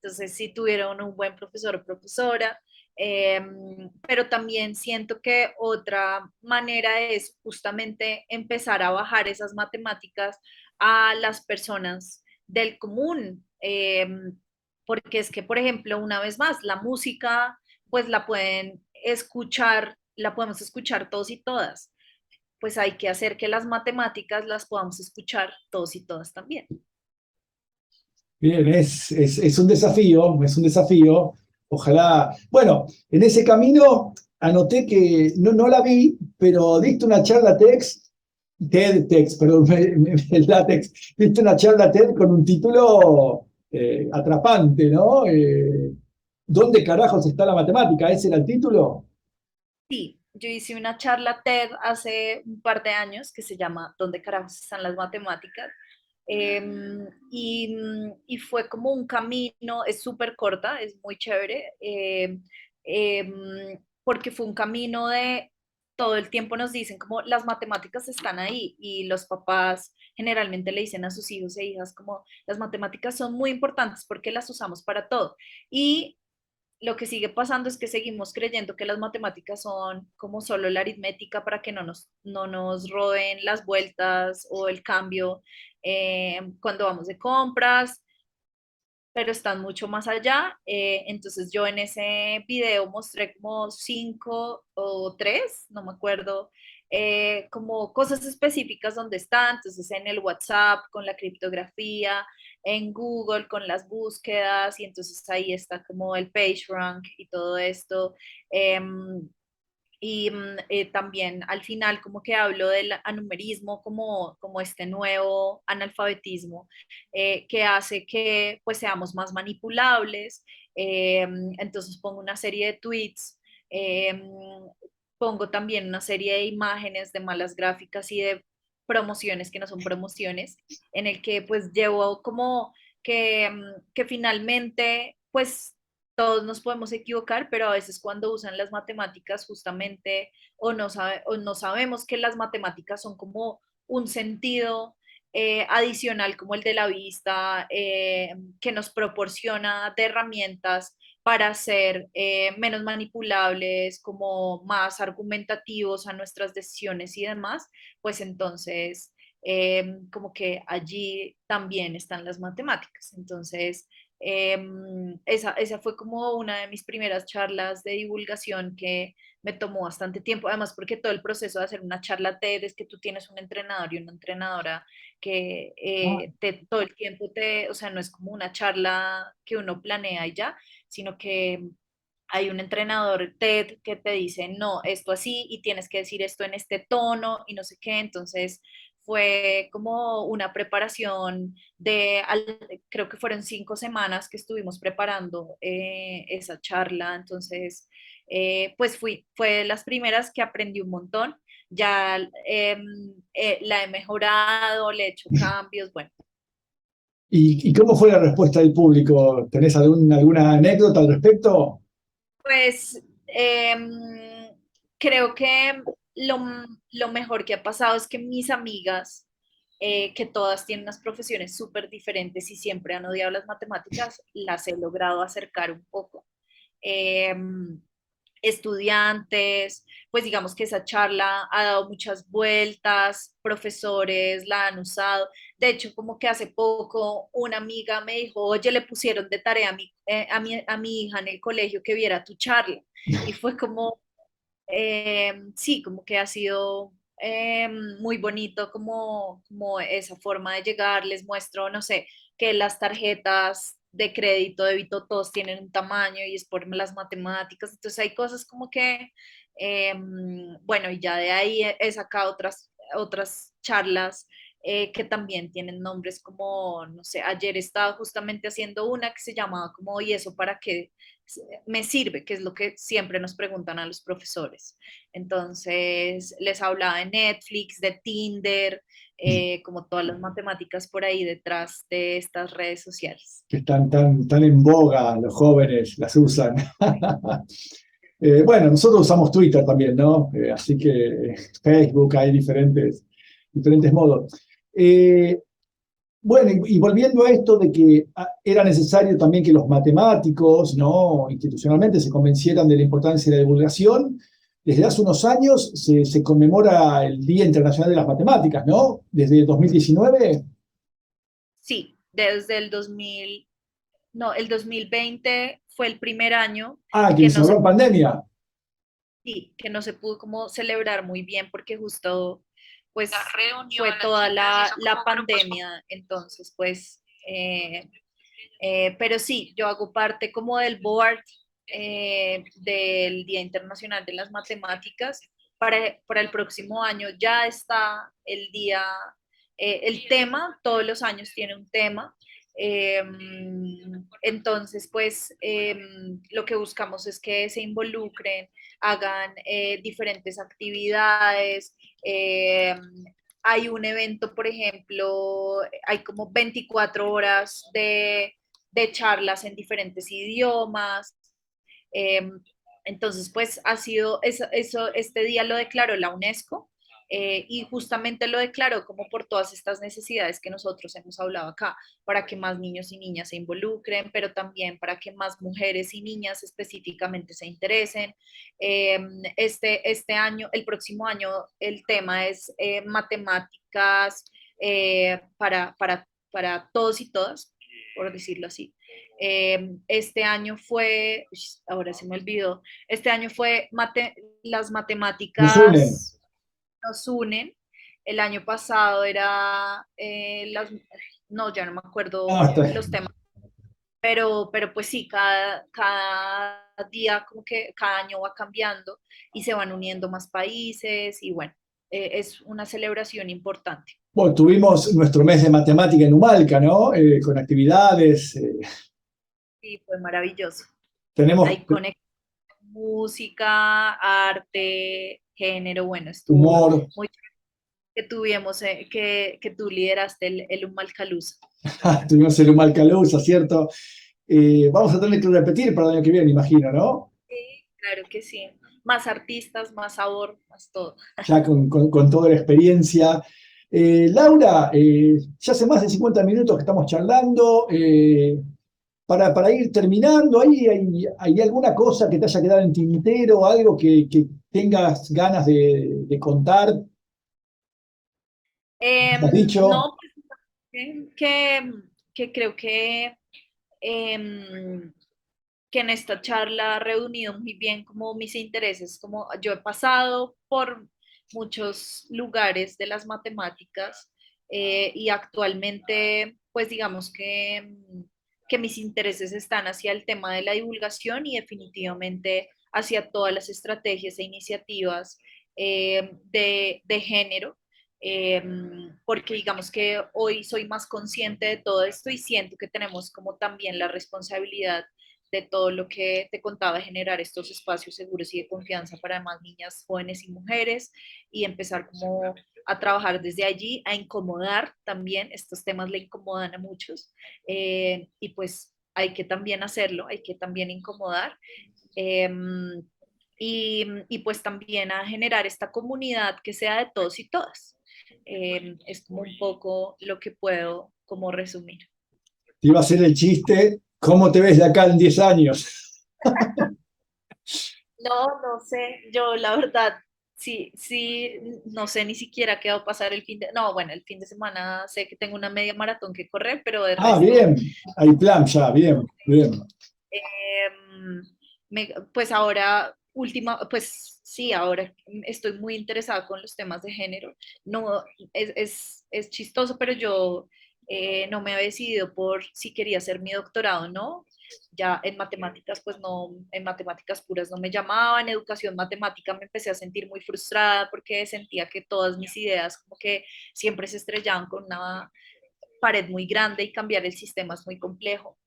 Entonces, si tuvieron un buen profesor o profesora, eh, pero también siento que otra manera es justamente empezar a bajar esas matemáticas a las personas del común, porque es que, por ejemplo, una vez más, la música, pues la pueden escuchar, la podemos escuchar todos y todas, pues hay que hacer que las matemáticas las podamos escuchar todos y todas también. Bien, es un desafío, es un desafío. Ojalá, bueno, en ese camino anoté que no la vi, pero diste una charla TEDx, perdón, el látex, diste una charla TED con un título atrapante, ¿no? ¿Dónde carajos está la matemática? ¿Ese era el título? Sí, yo hice una charla TED hace un par de años que se llama ¿Dónde carajos están las matemáticas? Y fue como un camino, es súper corta, es muy chévere, porque fue un camino de todo el tiempo nos dicen como las matemáticas están ahí y los papás generalmente le dicen a sus hijos e hijas como las matemáticas son muy importantes porque las usamos para todo. Y lo que sigue pasando es que seguimos creyendo que las matemáticas son como solo la aritmética para que no nos roben las vueltas o el cambio cuando vamos de compras, pero están mucho más allá. Entonces yo en ese video mostré como cinco o tres, no me acuerdo, como cosas específicas donde está, entonces en el WhatsApp con la criptografía, en Google con las búsquedas, y entonces ahí está como el PageRank y todo esto. em, también al final como que hablo del anumerismo como este nuevo analfabetismo que hace que pues seamos más manipulables. Entonces pongo una serie de tweets, eh, pongo también una serie de imágenes de malas gráficas y de promociones que no son promociones, en el que pues llevo como que finalmente pues todos nos podemos equivocar, pero a veces cuando usan las matemáticas justamente o no sabemos que las matemáticas son como un sentido adicional como el de la vista, que nos proporciona de herramientas para ser menos manipulables, como más argumentativos a nuestras decisiones y demás, pues entonces como que allí también están las matemáticas. Entonces, esa fue como una de mis primeras charlas de divulgación que me tomó bastante tiempo, además porque todo el proceso de hacer una charla TED es que tú tienes un entrenador y una entrenadora que todo el tiempo o sea, no es como una charla que uno planea y ya, sino que hay un entrenador TED que te dice, no, esto así y tienes que decir esto en este tono y no sé qué, entonces fue como una preparación creo que fueron 5 semanas que estuvimos preparando esa charla, entonces pues fue de las primeras que aprendí un montón, ya la he mejorado, le he hecho cambios, bueno. Y cómo fue la respuesta del público? ¿Tenés alguna anécdota al respecto? Pues creo que lo, lo mejor que ha pasado es que mis amigas, que todas tienen unas profesiones súper diferentes y siempre han odiado las matemáticas, las he logrado acercar un poco. Em, Estudiantes, pues digamos que esa charla ha dado muchas vueltas, profesores la han usado. De hecho, como que hace poco una amiga me dijo, oye, le pusieron de tarea a mi hija en el colegio que viera tu charla. Y fue como, sí, como que ha sido muy bonito como esa forma de llegar. Les muestro, no sé, que las tarjetas de crédito, débito, todos tienen un tamaño y es por las matemáticas. Entonces hay cosas como que, bueno, y ya de ahí he sacado otras charlas que también tienen nombres como, no sé, ayer estaba justamente haciendo una que se llamaba como, ¿y eso para qué me sirve? Que es lo que siempre nos preguntan a los profesores. Entonces, les hablaba de Netflix, de Tinder, como todas las matemáticas por ahí detrás de estas redes sociales. Que están tan en boga, los jóvenes las usan. Bueno, nosotros usamos Twitter también, ¿no? Así que Facebook, hay diferentes modos. Bueno, y volviendo a esto de que era necesario también que los matemáticos, ¿no? Institucionalmente se convencieran de la importancia de la divulgación, desde hace unos años se conmemora el Día Internacional de las Matemáticas, ¿no? Desde 2019. Sí, desde el 2000, no, el 2020 fue el primer año Ah, que que se no ahorró se, en pandemia. sí, que no se pudo como celebrar muy bien porque justo pues fue toda la pandemia, entonces pues pero sí, yo hago parte como del board del Día Internacional de las Matemáticas. Para el próximo año ya está el día, el tema, todos los años tiene un tema. Eh, entonces, pues lo que buscamos es que se involucren, hagan diferentes actividades. eh, Hay un evento, por ejemplo, hay como 24 horas de charlas en diferentes idiomas. Eh, entonces, pues ha sido eso, este día lo declaró la UNESCO y justamente lo declaró como por todas estas necesidades que nosotros hemos hablado acá, para que más niños y niñas se involucren, pero también para que más mujeres y niñas específicamente se interesen. Eh, este año, el próximo año, el tema es matemáticas para todos y todas, por decirlo así. Este año fue, ahora se me olvidó, este año fue las Nos une. matemáticas, nos unen. El año pasado era no, ya no me Ah, acuerdo está los bien. temas, pero pues sí, cada día, como que cada año va cambiando y se van uniendo más países y bueno, es una celebración importante. Bueno, tuvimos nuestro mes de matemática en Humalca, ¿no? Con actividades. Y fue maravilloso. Tenemos Ahí conectó música, arte, género, bueno, estuvo humor. muy chévere que tuvimos, que tú lideraste el Humalcalusa. Tuvimos el Humalca Luz, ¿cierto? Vamos a tener que repetir para el año que viene, imagino, ¿no? Sí, claro que sí. Más artistas, más sabor, más todo. Ya con toda la experiencia. Laura, ya hace más de 50 minutos que estamos charlando. Para ir terminando, ¿hay alguna cosa que te haya quedado en tintero, algo que tengas ganas de contar? ¿Has dicho? No, pues que creo em, que en esta charla ha reunido muy bien como mis intereses, como yo he pasado por muchos lugares de las matemáticas y actualmente pues digamos que mis intereses están hacia el tema de la divulgación y definitivamente hacia todas las estrategias e iniciativas de género. Porque digamos que hoy soy más consciente de todo esto y siento que tenemos como también la responsabilidad de todo lo que te contaba, generar estos espacios seguros y de confianza para más niñas, jóvenes y mujeres y empezar como a trabajar desde allí, a incomodar también, estos temas le incomodan a muchos y pues hay que también hacerlo, hay que también incomodar. Eh, y pues también a generar esta comunidad que sea de todos y todas. Es como un poco lo que puedo como resumir. Te iba a hacer el chiste, ¿cómo te ves de acá en 10 años? No, no sé, yo la verdad, sí, sí, no sé ni siquiera qué va a pasar el fin de, no, bueno, el fin de semana sé que tengo una media maratón que correr, pero de Ah, resto, bien, hay plan ya, bien, bien. pues ahora, última, pues sí, ahora estoy muy interesada con los temas de género. No, es chistoso, pero yo no me había decidido por si quería hacer mi doctorado, ¿no? Ya en matemáticas, pues no, en matemáticas puras no me llamaba, en educación matemática me empecé a sentir muy frustrada porque sentía que todas mis ideas como que siempre se estrellaban con una pared muy grande y cambiar el sistema es muy complejo.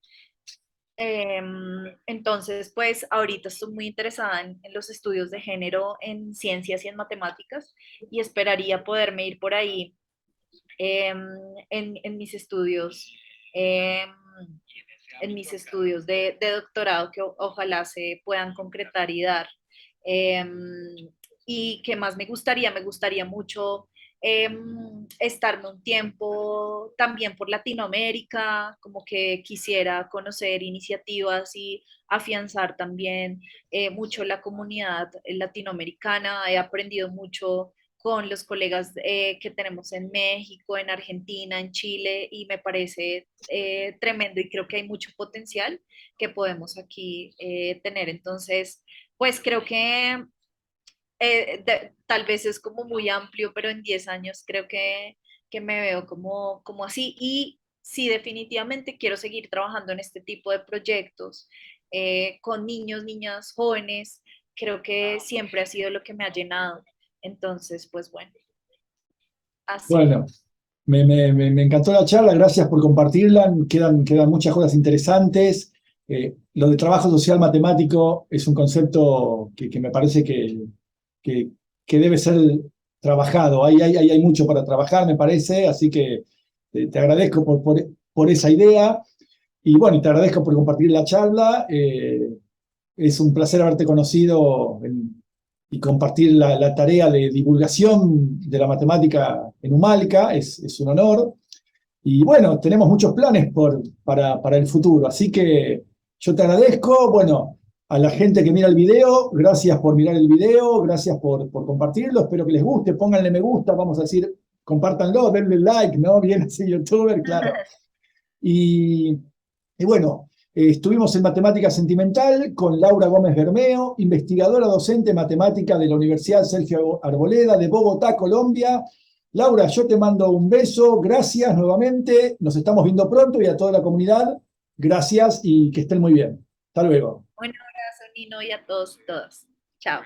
Entonces, pues ahorita estoy muy interesada en los estudios de género en ciencias y en matemáticas y esperaría poderme ir por ahí em, en mis estudios, em, en mis estudios de doctorado que ojalá se puedan concretar y dar. Y qué más me gustaría mucho estarme un tiempo también por Latinoamérica, como que quisiera conocer iniciativas y afianzar también mucho la comunidad latinoamericana. He aprendido mucho con los colegas que tenemos en México, en Argentina, en Chile, y me parece tremendo y creo que hay mucho potencial que podemos aquí tener. Entonces, pues creo que tal vez es como muy amplio, pero en 10 años creo que me veo como así. Y sí, definitivamente quiero seguir trabajando en este tipo de proyectos con niños, niñas, jóvenes. Creo que siempre ha sido lo que me ha llenado. Entonces, pues bueno, así. Bueno, me encantó la charla, gracias por compartirla. Quedan muchas cosas interesantes. Lo de trabajo social matemático es un concepto que me parece que, que debe ser trabajado. Hay mucho para trabajar, me parece, así que te agradezco por esa idea. Y bueno, y te agradezco por compartir la charla. Es un placer haberte conocido y compartir la tarea de divulgación de la matemática en Humalca. Es un honor. Y bueno, tenemos muchos planes para el futuro. Así que yo te agradezco. Bueno, a la gente que mira el video, gracias por mirar el video, gracias por compartirlo. Espero que les guste. Pónganle me gusta, vamos a decir, compártanlo, denle like, ¿no? Bien así, youtuber, claro. Y, y bueno. Estuvimos en Matemática Sentimental con Laura Gómez Bermeo, investigadora docente en matemática de la Universidad Sergio Arboleda de Bogotá, Colombia. Laura, yo te mando un beso, gracias nuevamente, nos estamos viendo pronto y a toda la comunidad, gracias y que estén muy bien. Hasta luego. Un abrazo, Nino, y a todos, todos. Chao.